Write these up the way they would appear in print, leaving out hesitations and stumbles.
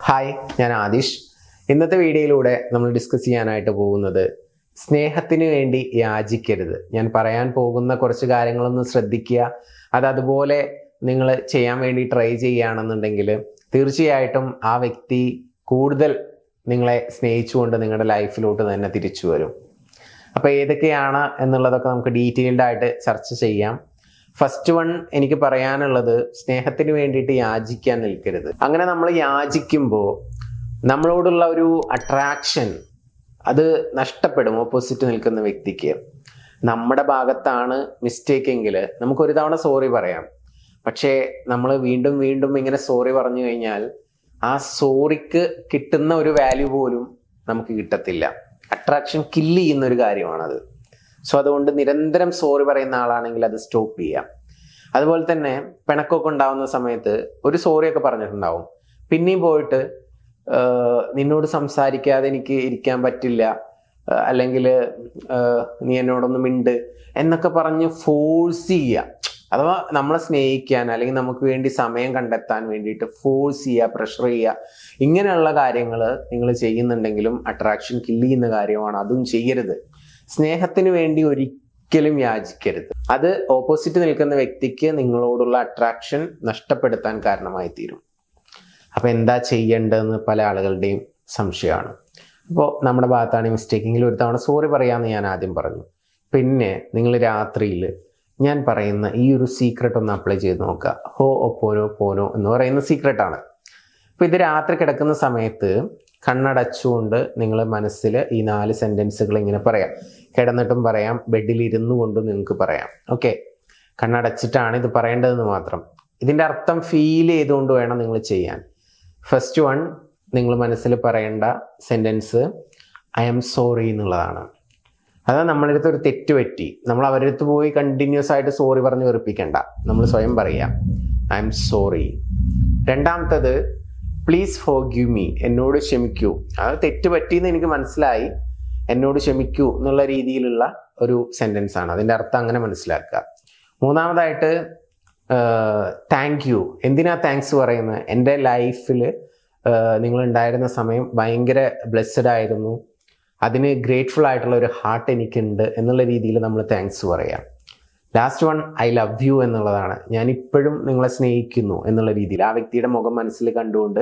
Hi, ഞാൻ ആദിഷ്. ഇന്നത്തെ വീഡിയോയിലൂടെ നമ്മൾ ഡിസ്കസ് ചെയ്യാനായിട്ട് പോകുന്നത് സ്നേഹത്തിന് വേണ്ടി യാചിക്കരുത്. ഞാൻ പറയാൻ പോകുന്ന കുറച്ച് കാര്യങ്ങളൊന്ന് ശ്രദ്ധിക്കുക. അതുപോലെ നിങ്ങൾ ചെയ്യാൻ വേണ്ടി ട്രൈ ചെയ്യുകയാണെന്നുണ്ടെങ്കിൽ തീർച്ചയായിട്ടും ആ വ്യക്തി കൂടുതൽ നിങ്ങളെ സ്നേഹിച്ചുകൊണ്ട് നിങ്ങളുടെ ലൈഫിലോട്ട് തന്നെ തിരിച്ചു വരും. അപ്പോൾ ഏതൊക്കെയാണ് എന്നുള്ളതൊക്കെ നമുക്ക് ഡീറ്റെയിൽഡ് ആയിട്ട് ചർച്ച ചെയ്യാം. ഫസ്റ്റ് വൺ എനിക്ക് പറയാനുള്ളത്, സ്നേഹത്തിന് വേണ്ടിയിട്ട് യാചിക്കാൻ നിൽക്കരുത്. അങ്ങനെ നമ്മൾ യാചിക്കുമ്പോൾ നമ്മളോടുള്ള ഒരു അട്രാക്ഷൻ അത് നഷ്ടപ്പെടും. ഓപ്പോസിറ്റ് നിൽക്കുന്ന വ്യക്തിക്ക് നമ്മുടെ ഭാഗത്താണ് മിസ്റ്റേക്ക് എങ്കിൽ നമുക്കൊരു തവണ സോറി പറയാം. പക്ഷേ നമ്മൾ വീണ്ടും വീണ്ടും ഇങ്ങനെ സോറി പറഞ്ഞു കഴിഞ്ഞാൽ ആ സോറിക്ക് കിട്ടുന്ന ഒരു വാല്യൂ പോലും നമുക്ക് കിട്ടത്തില്ല. അട്രാക്ഷൻ കില്ല് ചെയ്യുന്ന ഒരു കാര്യമാണത്. സോ അതുകൊണ്ട് നിരന്തരം സോറി പറയുന്ന ആളാണെങ്കിൽ അത് സ്റ്റോപ്പ് ചെയ്യാം. അതുപോലെ തന്നെ പിണക്കൊക്കെ ഉണ്ടാവുന്ന സമയത്ത് ഒരു സോറിയൊക്കെ പറഞ്ഞിട്ടുണ്ടാവും, പിന്നെയും പോയിട്ട് നിന്നോട് സംസാരിക്കാതെ എനിക്ക് ഇരിക്കാൻ പറ്റില്ല, അല്ലെങ്കിൽ നീ എന്നോടൊന്ന് മിണ്ട് എന്നൊക്കെ പറഞ്ഞ് ഫോഴ്സ് ചെയ്യുക. അഥവാ നമ്മളെ സ്നേഹിക്കാൻ അല്ലെങ്കിൽ നമുക്ക് വേണ്ടി സമയം കണ്ടെത്താൻ വേണ്ടിയിട്ട് ഫോഴ്സ് ചെയ്യുക, പ്രഷർ ചെയ്യുക. ഇങ്ങനെയുള്ള കാര്യങ്ങൾ നിങ്ങൾ ചെയ്യുന്നുണ്ടെങ്കിലും അട്രാക്ഷൻ കില്ല് ചെയ്യുന്ന കാര്യമാണ്. അതും ചെയ്യരുത്. സ്നേഹത്തിന് വേണ്ടി ഒരിക്കലും യാചിക്കരുത്. അത് ഓപ്പോസിറ്റ് നിൽക്കുന്ന വ്യക്തിക്ക് നിങ്ങളോടുള്ള അട്രാക്ഷൻ നഷ്ടപ്പെടുത്താൻ കാരണമായി തീരും. അപ്പോൾ എന്താ ചെയ്യേണ്ടതെന്ന് പല ആളുകളുടെയും സംശയമാണ്. അപ്പോൾ നമ്മുടെ ഭാഗത്താണ് മിസ്റ്റേക്കെങ്കിൽ ഒരു തവണ സോറി പറയാമെന്ന് ഞാൻ ആദ്യം പറഞ്ഞു. പിന്നെ നിങ്ങൾ രാത്രിയിൽ ഞാൻ പറയുന്ന ഈ ഒരു സീക്രട്ട് ഒന്ന് അപ്ലൈ ചെയ്ത് നോക്കുക. ഹോ ഒപ്പോനോ പോനോ എന്ന് പറയുന്ന സീക്രട്ടാണ്. അപ്പോൾ ഇത് രാത്രി കിടക്കുന്ന സമയത്ത് കണ്ണടച്ചുകൊണ്ട് നിങ്ങൾ മനസ്സിൽ ഈ 4 സെൻറ്റൻസുകൾ ഇങ്ങനെ പറയാം. കിടന്നിട്ടും പറയാം, ബെഡിൽ ഇരുന്നു കൊണ്ടും നിങ്ങൾക്ക് പറയാം. ഓക്കെ, കണ്ണടച്ചിട്ടാണ് ഇത് പറയേണ്ടതെന്ന് മാത്രം. ഇതിൻ്റെ അർത്ഥം ഫീൽ ചെയ്തുകൊണ്ട് വേണം നിങ്ങൾ ചെയ്യാൻ. ഫസ്റ്റ് വൺ, നിങ്ങൾ മനസ്സിൽ പറയേണ്ട സെൻറ്റൻസ് ഐ ആം സോറി എന്നുള്ളതാണ്. അതാ നമ്മളുടെ അടുത്ത് ഒരു തെറ്റ് പറ്റി, നമ്മൾ അവരുടെ അടുത്ത് പോയി കണ്ടിന്യൂസ് ആയിട്ട് സോറി പറഞ്ഞ് വെറുപ്പിക്കണ്ട. നമ്മൾ സ്വയം പറയാം ഐ ആം സോറി. രണ്ടാമത്തത് പ്ലീസ് ഫോർഗിവ് മീ, എന്നോട് ക്ഷമിക്കൂ. അത് തെറ്റ് പറ്റിയെന്ന് എനിക്ക് മനസ്സിലായി, എന്നോട് ക്ഷമിക്കൂ എന്നുള്ള രീതിയിലുള്ള ഒരു സെൻറ്റൻസ് ആണ്. അതിൻ്റെ അർത്ഥം അങ്ങനെ മനസ്സിലാക്കുക. മൂന്നാമതായിട്ട് താങ്ക് യു. എന്തിനാ താങ്ക്സ് പറയുന്നത്? എൻ്റെ ലൈഫിൽ നിങ്ങളുണ്ടായിരുന്ന സമയം ഭയങ്കര ബ്ലെസ്സഡ് ആയിരുന്നു, അതിന് ഗ്രേറ്റ്ഫുൾ ആയിട്ടുള്ള ഒരു ഹാർട്ട് എനിക്കുണ്ട് എന്നുള്ള രീതിയിൽ നമ്മൾ താങ്ക്സ് പറയാം. Last one I love you എന്നുള്ളതാണ്. ഞാനിപ്പോഴും നിങ്ങളെ സ്നേഹിക്കുന്നു എന്നുള്ള രീതിയിൽ ആ വ്യക്തിയുടെ മുഖം മനസ്സിൽ കണ്ടുകൊണ്ട്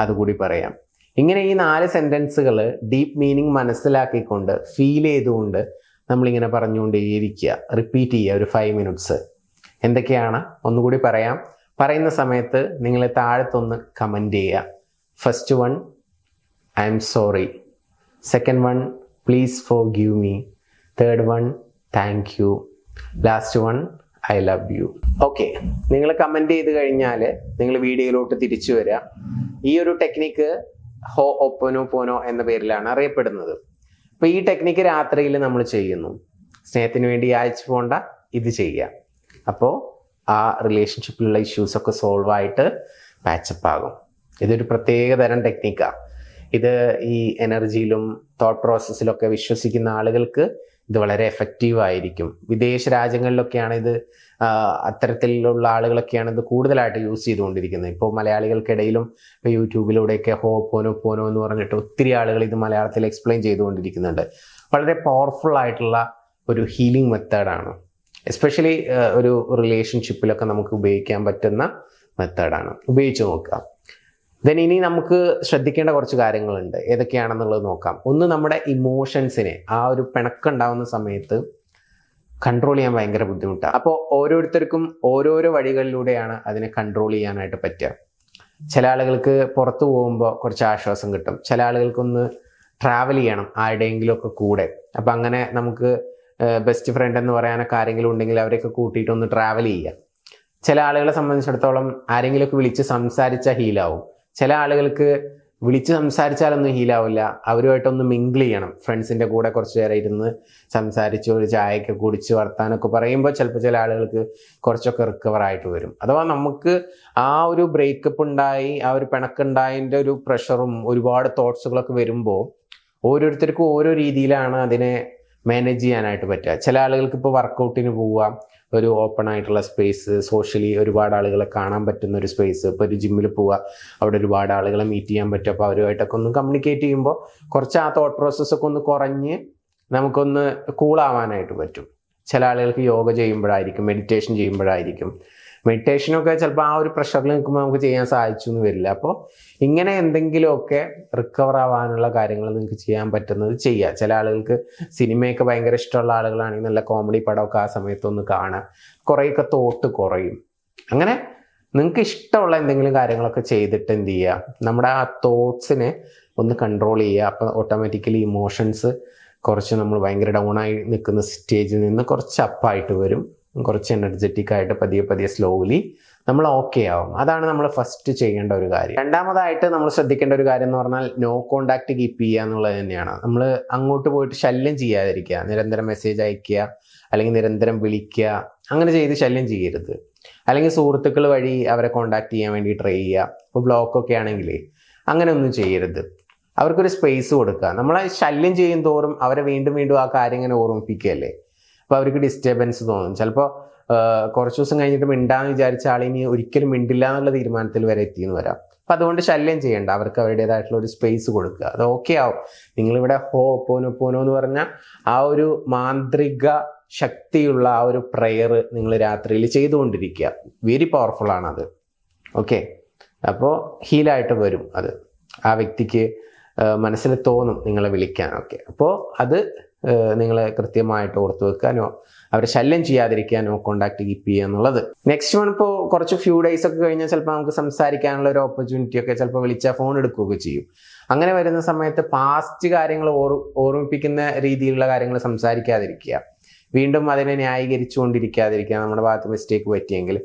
അതുകൂടി പറയാം. ഇങ്ങനെ ഈ 4 സെൻറ്റൻസുകൾ ഡീപ്പ് മീനിങ് മനസ്സിലാക്കിക്കൊണ്ട് ഫീൽ ചെയ്തുകൊണ്ട് നമ്മളിങ്ങനെ പറഞ്ഞുകൊണ്ടേയിരിക്കുക, റിപ്പീറ്റ് ചെയ്യുക ഒരു 5 മിനിറ്റ്സ്. എന്തൊക്കെയാണ് ഒന്നുകൂടി പറയാം. പറയുന്ന സമയത്ത് നിങ്ങൾ താഴത്തൊന്ന് കമൻറ്റ് ചെയ്യുക. First one I am sorry, second one please forgive me, third one thank you, last one I love you. Okay, നിങ്ങൾ കമൻറ്റ് ചെയ്ത് കഴിഞ്ഞാൽ നിങ്ങൾ വീഡിയോയിലോട്ട് തിരിച്ചു വരിക. ഈ ഒരു ടെക്നിക്ക് ഹോ ഒപ്പനോ പോനോ എന്ന പേരിലാണ് അറിയപ്പെടുന്നത്. അപ്പോൾ ഈ ടെക്നിക്ക് രാത്രിയിൽ നമ്മൾ ചെയ്യുന്നു. സ്നേഹത്തിന് വേണ്ടി അയച്ചു പോകണ്ട, ഇത് ചെയ്യുക. അപ്പോൾ ആ റിലേഷൻഷിപ്പിലുള്ള ഇഷ്യൂസൊക്കെ സോൾവ് ആയിട്ട് പാച്ചപ്പ് ആകും. ഇതൊരു പ്രത്യേക തരം ടെക്നിക്കാണ്. ഇത് ഈ എനർജിയിലും തോട്ട് പ്രോസസ്സിലൊക്കെ വിശ്വസിക്കുന്ന ആളുകൾക്ക് ഇത് വളരെ എഫക്റ്റീവ് ആയിരിക്കും. വിദേശ രാജ്യങ്ങളിലൊക്കെയാണ് ഇത്, അത്തരത്തിലുള്ള ആളുകളൊക്കെയാണ് ഇത് കൂടുതലായിട്ട് യൂസ് ചെയ്തുകൊണ്ടിരിക്കുന്നത്. ഇപ്പോൾ മലയാളികൾക്കിടയിലും ഇപ്പോൾ യൂട്യൂബിലൂടെയൊക്കെ ഹോ പോനോ പോനോ എന്ന് പറഞ്ഞിട്ട് ഒത്തിരി ആളുകൾ ഇത് മലയാളത്തിൽ എക്സ്പ്ലെയിൻ ചെയ്തുകൊണ്ടിരിക്കുന്നുണ്ട്. വളരെ പവർഫുൾ ആയിട്ടുള്ള ഒരു ഹീലിംഗ് മെത്തേഡാണ്. എസ്പെഷ്യലി ഒരു റിലേഷൻഷിപ്പിലൊക്കെ നമുക്ക് ഉപയോഗിക്കാൻ പറ്റുന്ന മെത്തേഡാണ്. ഉപയോഗിച്ച് നോക്കുക. ദെൻ ഇനി നമുക്ക് ശ്രദ്ധിക്കേണ്ട കുറച്ച് കാര്യങ്ങളുണ്ട്. ഏതൊക്കെയാണെന്നുള്ളത് നോക്കാം. ഒന്ന്, നമ്മുടെ ഇമോഷൻസിനെ ആ ഒരു പിണക്കുണ്ടാവുന്ന സമയത്ത് കൺട്രോൾ ചെയ്യാൻ ഭയങ്കര ബുദ്ധിമുട്ടാണ്. അപ്പോൾ ഓരോരുത്തർക്കും ഓരോരോ വഴികളിലൂടെയാണ് അതിനെ കൺട്രോൾ ചെയ്യാനായിട്ട് പറ്റുക. ചില ആളുകൾക്ക് പുറത്തു പോകുമ്പോൾ കുറച്ച് ആശ്വാസം കിട്ടും. ചില ആളുകൾക്കൊന്ന് ട്രാവൽ ചെയ്യണം ആരുടെയെങ്കിലുമൊക്കെ കൂടെ. അപ്പം അങ്ങനെ നമുക്ക് ബെസ്റ്റ് ഫ്രണ്ട് എന്ന് പറയാനൊക്കെ ആരെങ്കിലും ഉണ്ടെങ്കിൽ അവരെയൊക്കെ കൂട്ടിയിട്ടൊന്ന് ട്രാവൽ ചെയ്യുക. ചില ആളുകളെ സംബന്ധിച്ചിടത്തോളം ആരെങ്കിലുമൊക്കെ വിളിച്ച് സംസാരിച്ചാൽ ഹീലാവും. ചില ആളുകൾക്ക് വിളിച്ച് സംസാരിച്ചാലൊന്നും ഹീലാവില്ല, അവരുമായിട്ടൊന്ന് മിങ്കിൾ ചെയ്യണം. ഫ്രണ്ട്സിൻ്റെ കൂടെ കുറച്ച് നേരം ഇരുന്ന് സംസാരിച്ച് ഒരു ചായയൊക്കെ കുടിച്ച് വർത്താനൊക്കെ പറയുമ്പോൾ ചിലപ്പോൾ ചില ആളുകൾക്ക് കുറച്ചൊക്കെ റിക്കവറായിട്ട് വരും. അഥവാ നമുക്ക് ആ ഒരു ബ്രേക്കപ്പ് ഉണ്ടായി, ആ ഒരു പിണക്കുണ്ടായതിൻ്റെ ഒരു പ്രഷറും ഒരുപാട് തോട്ട്സുകളൊക്കെ വരുമ്പോൾ ഓരോരുത്തർക്കും ഓരോ രീതിയിലാണ് അതിനെ മാനേജ് ചെയ്യാനായിട്ട് പറ്റുക. ചില ആളുകൾക്ക് ഇപ്പോൾ വർക്കൗട്ടിന് പോവുക, ഒരു ഓപ്പൺ ആയിട്ടുള്ള സ്പേസ്, സോഷ്യലി ഒരുപാട് ആളുകളെ കാണാൻ പറ്റുന്ന ഒരു സ്പേസ്. ഇപ്പോൾ ഒരു ജിമ്മിൽ പോവുക, അവിടെ ഒരുപാട് ആളുകളെ മീറ്റ് ചെയ്യാൻ പറ്റും. അപ്പോൾ അവരുമായിട്ടൊക്കെ ഒന്ന് കമ്മ്യൂണിക്കേറ്റ് ചെയ്യുമ്പോൾ കുറച്ച് ആ തോട്ട് പ്രോസസ്സൊക്കെ ഒന്ന് കുറഞ്ഞ് നമുക്കൊന്ന് കൂളാവാനായിട്ട് പറ്റും. ചില ആളുകൾക്ക് യോഗ ചെയ്യുമ്പോഴായിരിക്കും, മെഡിറ്റേഷൻ ചെയ്യുമ്പോഴായിരിക്കും. മെഡിറ്റേഷനൊക്കെ ചിലപ്പോൾ ആ ഒരു പ്രഷറിൽ നിൽക്കുമ്പോൾ നമുക്ക് ചെയ്യാൻ സാധിച്ചു എന്ന് വരില്ല. അപ്പോൾ ഇങ്ങനെ എന്തെങ്കിലുമൊക്കെ റിക്കവർ ആവാനുള്ള കാര്യങ്ങൾ നിങ്ങൾക്ക് ചെയ്യാൻ പറ്റുന്നത് ചെയ്യുക. ചില ആളുകൾക്ക് സിനിമയൊക്കെ ഭയങ്കര ഇഷ്ടമുള്ള ആളുകളാണെങ്കിൽ നല്ല കോമഡി പടമൊക്കെ ആ സമയത്തൊന്ന് കാണുക, കുറേയൊക്കെ തോട്ട് കുറയും. അങ്ങനെ നിങ്ങൾക്ക് ഇഷ്ടമുള്ള എന്തെങ്കിലും കാര്യങ്ങളൊക്കെ ചെയ്തിട്ട് എന്ത് ചെയ്യുക, നമ്മുടെ ആ തോട്ട്സിനെ ഒന്ന് കൺട്രോൾ ചെയ്യുക. അപ്പോൾ ഓട്ടോമാറ്റിക്കലി ഇമോഷൻസ് കുറച്ച് നമ്മൾ ഭയങ്കര ഡൗൺ ആയി നിൽക്കുന്ന സ്റ്റേജിൽ നിന്ന് കുറച്ച് അപ്പായിട്ട് വരും. കുറച്ച് എനർജറ്റിക് ആയിട്ട് പതിയെ സ്ലോലി നമ്മൾ ഓക്കെ ആവും. അതാണ് നമ്മൾ ഫസ്റ്റ് ചെയ്യേണ്ട ഒരു കാര്യം. രണ്ടാമതായിട്ട് നമ്മൾ ശ്രദ്ധിക്കേണ്ട ഒരു കാര്യം എന്ന് പറഞ്ഞാൽ നോ കോണ്ടാക്ട് കീപ്പ് ചെയ്യുക എന്നുള്ളത് തന്നെയാണ്. നമ്മൾ അങ്ങോട്ട് പോയിട്ട് ശല്യം ചെയ്യാതിരിക്കുക, നിരന്തരം മെസ്സേജ് അയക്കുക അല്ലെങ്കിൽ നിരന്തരം വിളിക്കുക, അങ്ങനെ ചെയ്ത് ശല്യം ചെയ്യരുത്. അല്ലെങ്കിൽ സുഹൃത്തുക്കൾ വഴി അവരെ കോണ്ടാക്ട് ചെയ്യാൻ വേണ്ടി ട്രൈ ചെയ്യുക. ഇപ്പോൾ ബ്ലോക്കൊക്കെ ആണെങ്കിൽ അങ്ങനെ ഒന്നും ചെയ്യരുത്. അവർക്കൊരു സ്പേസ് കൊടുക്കുക. നമ്മളെ ശല്യം ചെയ്യും തോറും അവരെ വീണ്ടും വീണ്ടും ആ കാര്യം ഇങ്ങനെ ഓർമ്മിപ്പിക്കുകയല്ലേ. അപ്പോൾ അവർക്ക് ഡിസ്റ്റർബൻസ് തോന്നും. ചിലപ്പോൾ കുറച്ച് ദിവസം കഴിഞ്ഞിട്ട് മിണ്ടാന്ന് വിചാരിച്ച ആളിനി ഒരിക്കലും മിണ്ടില്ല എന്നുള്ള തീരുമാനത്തിൽ വരെ എത്തിയെന്ന് വരാം. അപ്പം അതുകൊണ്ട് ശല്യം ചെയ്യേണ്ട, അവർക്ക് അവരുടേതായിട്ടുള്ള ഒരു സ്പേസ് കൊടുക്കുക. അത് ഓക്കെ ആവും. നിങ്ങളിവിടെ പോനോ എന്ന് പറഞ്ഞാൽ ആ ഒരു മാന്ത്രിക ശക്തിയുള്ള ആ ഒരു പ്രെയർ നിങ്ങൾ രാത്രിയിൽ ചെയ്തുകൊണ്ടിരിക്കുക. വെരി പവർഫുൾ ആണത്. ഓക്കെ, അപ്പോൾ ഹീലായിട്ട് വരും. അത് ആ വ്യക്തിക്ക് മനസ്സിൽ തോന്നും നിങ്ങളെ വിളിക്കാനൊക്കെ. അപ്പോൾ അത് നിങ്ങൾ കൃത്യമായിട്ട് ഓർത്ത് വെക്കാനോ അവരെ ശല്യം ചെയ്യാതിരിക്കാനോ കോണ്ടാക്ട് കീപ്പ് ചെയ്യുക എന്നുള്ളത്. നെക്സ്റ്റ് വൺ, ഇപ്പോൾ കുറച്ച് ഫ്യൂ ഡേയ്സ് ഒക്കെ കഴിഞ്ഞാൽ ചിലപ്പോൾ നമുക്ക് സംസാരിക്കാനുള്ള ഒരു ഓപ്പർച്യൂണിറ്റി ഒക്കെ ചിലപ്പോൾ വിളിച്ചാൽ ഫോൺ എടുക്കുകയൊക്കെ ചെയ്യും. അങ്ങനെ വരുന്ന സമയത്ത് പാസ്റ്റ് കാര്യങ്ങൾ ഓർമ്മിപ്പിക്കുന്ന രീതിയിലുള്ള കാര്യങ്ങൾ സംസാരിക്കാതിരിക്കുക. വീണ്ടും അതിനെ ന്യായീകരിച്ചുകൊണ്ടിരിക്കാതിരിക്കുക. നമ്മുടെ ഭാഗത്ത് മിസ്റ്റേക്ക് പറ്റിയെങ്കിൽ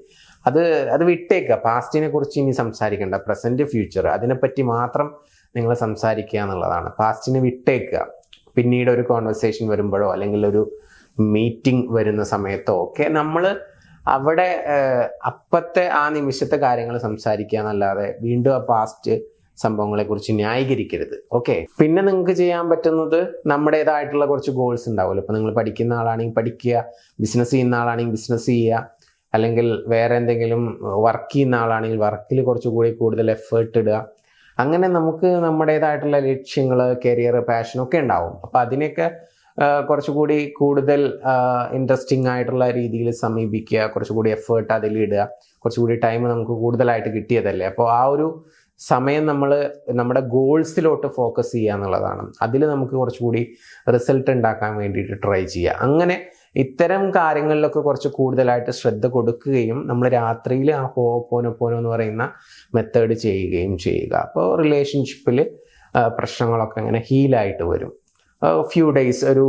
അത് വിട്ടേക്കുക. പാസ്റ്റിനെ കുറിച്ച് ഇനി സംസാരിക്കേണ്ട. പ്രസന്റ്, ഫ്യൂച്ചർ അതിനെപ്പറ്റി മാത്രം നിങ്ങൾ സംസാരിക്കുക എന്നുള്ളതാണ്. പാസ്റ്റിനെ വിട്ടേക്കുക. പിന്നീട് ഒരു കോൺവെർസേഷൻ വരുമ്പോഴോ അല്ലെങ്കിൽ ഒരു മീറ്റിംഗ് വരുന്ന സമയത്തോ ഒക്കെ നമ്മൾ അവിടെ അപ്പത്തെ ആ നിമിഷത്തെ കാര്യങ്ങൾ സംസാരിക്കുക എന്നല്ലാതെ വീണ്ടും ആ പാസ്റ്റ് സംഭവങ്ങളെ കുറിച്ച് ന്യായീകരിക്കരുത്. ഓക്കെ, പിന്നെ നിങ്ങൾക്ക് ചെയ്യാൻ പറ്റുന്നത് നമ്മുടേതായിട്ടുള്ള കുറച്ച് ഗോൾസ് ഉണ്ടാവുമല്ലോ. ഇപ്പം നിങ്ങൾ പഠിക്കുന്ന ആളാണെങ്കിൽ പഠിക്കുക, ബിസിനസ് ചെയ്യുന്ന ആളാണെങ്കിൽ ബിസിനസ് ചെയ്യുക, അല്ലെങ്കിൽ വേറെ എന്തെങ്കിലും വർക്ക് ചെയ്യുന്ന ആളാണെങ്കിൽ വർക്കിൽ കുറച്ചുകൂടി കൂടുതൽ എഫേർട്ട് ഇടുക. അങ്ങനെ നമുക്ക് നമ്മുടേതായിട്ടുള്ള ലക്ഷ്യങ്ങൾ, കരിയർ, പാഷനൊക്കെ ഉണ്ടാവും. അപ്പം അതിനൊക്കെ കുറച്ചുകൂടി കൂടുതൽ ഇൻട്രസ്റ്റിംഗ് ആയിട്ടുള്ള രീതിയിൽ സമീപിക്കുക, കുറച്ചുകൂടി എഫേർട്ട് അതിലിടുക. കുറച്ചുകൂടി ടൈം നമുക്ക് കൂടുതലായിട്ട് കിട്ടിയതല്ലേ. അപ്പോൾ ആ ഒരു സമയം നമ്മൾ നമ്മുടെ ഗോൾസിലോട്ട് ഫോക്കസ് ചെയ്യുക എന്നുള്ളതാണ്. അതിൽ നമുക്ക് കുറച്ചുകൂടി റിസൾട്ട് ഉണ്ടാക്കാൻ വേണ്ടിയിട്ട് ട്രൈ ചെയ്യുക. അങ്ങനെ ഇത്തരം കാര്യങ്ങളിലൊക്കെ കുറച്ച് കൂടുതലായിട്ട് ശ്രദ്ധ കൊടുക്കുകയും നമ്മൾ രാത്രിയിൽ ആ പോനോ എന്ന് പറയുന്ന മെത്തേഡ് ചെയ്യുകയും ചെയ്യുക. അപ്പോൾ റിലേഷൻഷിപ്പിൽ പ്രശ്നങ്ങളൊക്കെ അങ്ങനെ ഹീലായിട്ട് വരും. ഫ്യൂ ഡേയ്സ്, ഒരു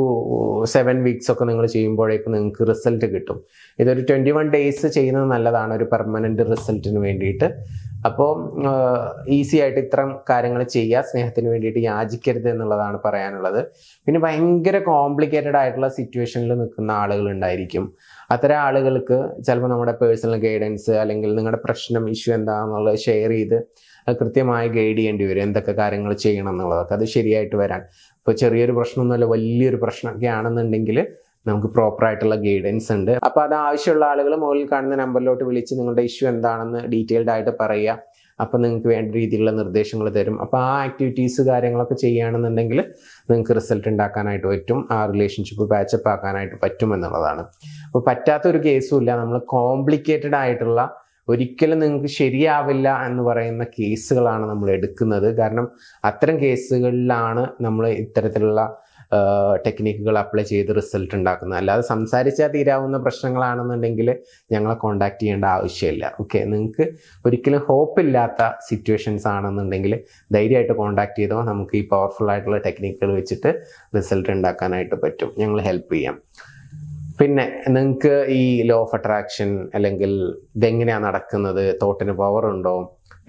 7 weeks ഒക്കെ നിങ്ങൾ ചെയ്യുമ്പോഴേക്കും നിങ്ങൾക്ക് റിസൾട്ട് കിട്ടും. ഇതൊരു 21 days ചെയ്യുന്നത് നല്ലതാണ് ഒരു പെർമനൻറ്റ് റിസൾട്ടിന് വേണ്ടിയിട്ട്. അപ്പോൾ ഈസി ആയിട്ട് ഇത്തരം കാര്യങ്ങൾ ചെയ്യുക. സ്നേഹത്തിന് വേണ്ടിയിട്ട് യാചിക്കരുത് എന്നുള്ളതാണ് പറയാനുള്ളത്. പിന്നെ ഭയങ്കര കോംപ്ലിക്കേറ്റഡ് ആയിട്ടുള്ള സിറ്റുവേഷനിൽ നിൽക്കുന്ന ആളുകൾ ഉണ്ടായിരിക്കും. അത്തരം ആളുകൾക്ക് ചിലപ്പോൾ നമ്മുടെ പേഴ്സണൽ ഗൈഡൻസ് അല്ലെങ്കിൽ നിങ്ങളുടെ പ്രശ്നം, ഇഷ്യൂ എന്താണെന്നുള്ളത് ഷെയർ ചെയ്ത് കൃത്യമായി ഗൈഡ് ചെയ്യേണ്ടി വരും. എന്തൊക്കെ കാര്യങ്ങൾ ചെയ്യണം എന്നുള്ളതൊക്കെ അത് ശരിയായിട്ട് വരാൻ. ഇപ്പോൾ ചെറിയൊരു പ്രശ്നമൊന്നുമല്ല, വലിയൊരു പ്രശ്നമൊക്കെ ആണെന്നുണ്ടെങ്കിൽ നമുക്ക് പ്രോപ്പറായിട്ടുള്ള ഗൈഡൻസ് ഉണ്ട്. അപ്പോൾ അത് ആവശ്യമുള്ള ആളുകൾ മുകളിൽ കാണുന്ന നമ്പറിലോട്ട് വിളിച്ച് നിങ്ങളുടെ ഇഷ്യൂ എന്താണെന്ന് ഡീറ്റെയിൽഡ് ആയിട്ട് പറയുക. അപ്പോൾ നിങ്ങൾക്ക് വേണ്ട രീതിയിലുള്ള നിർദ്ദേശങ്ങൾ തരും. അപ്പോൾ ആ ആക്ടിവിറ്റീസ് കാര്യങ്ങളൊക്കെ ചെയ്യുകയാണെന്നുണ്ടെങ്കിൽ നിങ്ങൾക്ക് റിസൾട്ട് ഉണ്ടാക്കാനായിട്ട് പറ്റും, ആ റിലേഷൻഷിപ്പ് പാച്ചപ്പ് ആക്കാനായിട്ട് പറ്റും എന്നുള്ളതാണ്. അപ്പോൾ പറ്റാത്തൊരു കേസും ഇല്ല. നമ്മൾ കോംപ്ലിക്കേറ്റഡ് ആയിട്ടുള്ള, ഒരിക്കലും നിങ്ങൾക്ക് ശരിയാവില്ല എന്ന് പറയുന്ന കേസുകളാണ് നമ്മൾ എടുക്കുന്നത്. കാരണം അത്തരം കേസുകളിലാണ് നമ്മൾ ഇത്തരത്തിലുള്ള ടെക്നിക്കുകൾ അപ്ലൈ ചെയ്ത് റിസൾട്ട് ഉണ്ടാക്കുന്നത്. അല്ലാതെ സംസാരിച്ചാൽ തീരാവുന്ന പ്രശ്നങ്ങളാണെന്നുണ്ടെങ്കിൽ ഞങ്ങളെ കോണ്ടാക്ട് ചെയ്യേണ്ട ആവശ്യമില്ല. ഓക്കെ, നിങ്ങൾക്ക് ഒരിക്കലും ഹോപ്പില്ലാത്ത സിറ്റുവേഷൻസ് ആണെന്നുണ്ടെങ്കിൽ ധൈര്യമായിട്ട് കോണ്ടാക്ട് ചെയ്തോ. നമുക്ക് ഈ പവർഫുൾ ആയിട്ടുള്ള ടെക്നിക്കുകൾ വെച്ചിട്ട് റിസൾട്ട് ഉണ്ടാക്കാനായിട്ട് പറ്റും. ഞങ്ങൾ ഹെൽപ്പ് ചെയ്യാം. പിന്നെ നിങ്ങൾക്ക് ഈ ലോ ഓഫ് അട്രാക്ഷൻ അല്ലെങ്കിൽ ഇതെങ്ങനെയാണ് നടക്കുന്നത്, തോട്ടിന് പവർ ഉണ്ടോ,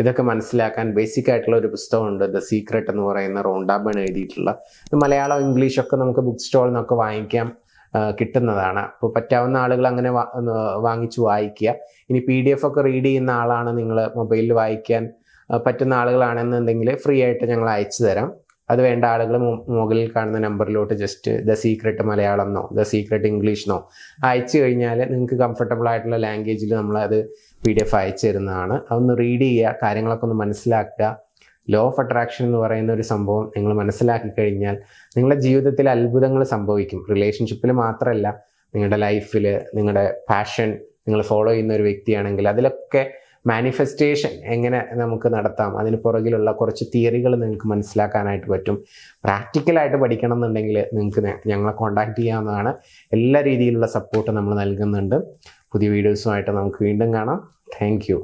ഇതൊക്കെ മനസ്സിലാക്കാൻ ബേസിക് ആയിട്ടുള്ള ഒരു പുസ്തകമുണ്ട്, ദ സീക്രട്ട് എന്ന് പറയുന്ന റോണ്ടാ ബേൺ എഴുതിയിട്ടുള്ള. മലയാളം, ഇംഗ്ലീഷൊക്കെ നമുക്ക് ബുക്ക് സ്റ്റോളിൽ നിന്നൊക്കെ വാങ്ങിക്കാൻ കിട്ടുന്നതാണ്. അപ്പോൾ പറ്റാവുന്ന ആളുകൾ അങ്ങനെ വാങ്ങിച്ച് വായിക്കുക. ഇനി PDF ഒക്കെ റീഡ് ചെയ്യുന്ന ആളാണ്, നിങ്ങൾ മൊബൈലിൽ വായിക്കാൻ പറ്റുന്ന ആളുകളാണെന്നുണ്ടെങ്കിൽ ഫ്രീ ആയിട്ട് ഞങ്ങൾ അയച്ചു തരാം. അത് വേണ്ട ആളുകൾ മുകളിൽ കാണുന്ന നമ്പറിലോട്ട് ജസ്റ്റ് ദ സീക്രട്ട് മലയാളം എന്നോ ദ സീക്രട്ട് ഇംഗ്ലീഷ് എന്നോ അയച്ചു കഴിഞ്ഞാൽ നിങ്ങൾക്ക് കംഫർട്ടബിൾ ആയിട്ടുള്ള ലാംഗ്വേജിൽ നമ്മളത് PDF അയച്ചു തരുന്നതാണ്. അതൊന്ന് റീഡ് ചെയ്യുക, കാര്യങ്ങളൊക്കെ ഒന്ന് മനസ്സിലാക്കുക. ലോ ഓഫ് അട്രാക്ഷൻ എന്ന് പറയുന്ന ഒരു സംഭവം നിങ്ങൾ മനസ്സിലാക്കി കഴിഞ്ഞാൽ നിങ്ങളുടെ ജീവിതത്തിൽ അത്ഭുതങ്ങൾ സംഭവിക്കും. റിലേഷൻഷിപ്പിൽ മാത്രമല്ല, നിങ്ങളുടെ ലൈഫിൽ, നിങ്ങളുടെ പാഷൻ, നിങ്ങൾ ഫോളോ ചെയ്യുന്ന ഒരു വ്യക്തിയാണെങ്കിൽ അതിലൊക്കെ മാനിഫെസ്റ്റേഷൻ എങ്ങനെ നമുക്ക് നടത്താം, അതിന് പുറകിലുള്ള കുറച്ച് തിയറികൾ നിങ്ങൾക്ക് മനസ്സിലാക്കാനായിട്ട് പറ്റും. പ്രാക്ടിക്കലായിട്ട് പഠിക്കണം എന്നുണ്ടെങ്കിൽ നിങ്ങൾക്ക് ഞങ്ങളെ കോൺടാക്ട് ചെയ്യാവുന്നതാണ്. എല്ലാ രീതിയിലുള്ള സപ്പോർട്ട് നമ്മൾ നൽകുന്നുണ്ട്. പുതിയ വീഡിയോസുമായിട്ട് നമുക്ക് വീണ്ടും കാണാം. Thank you.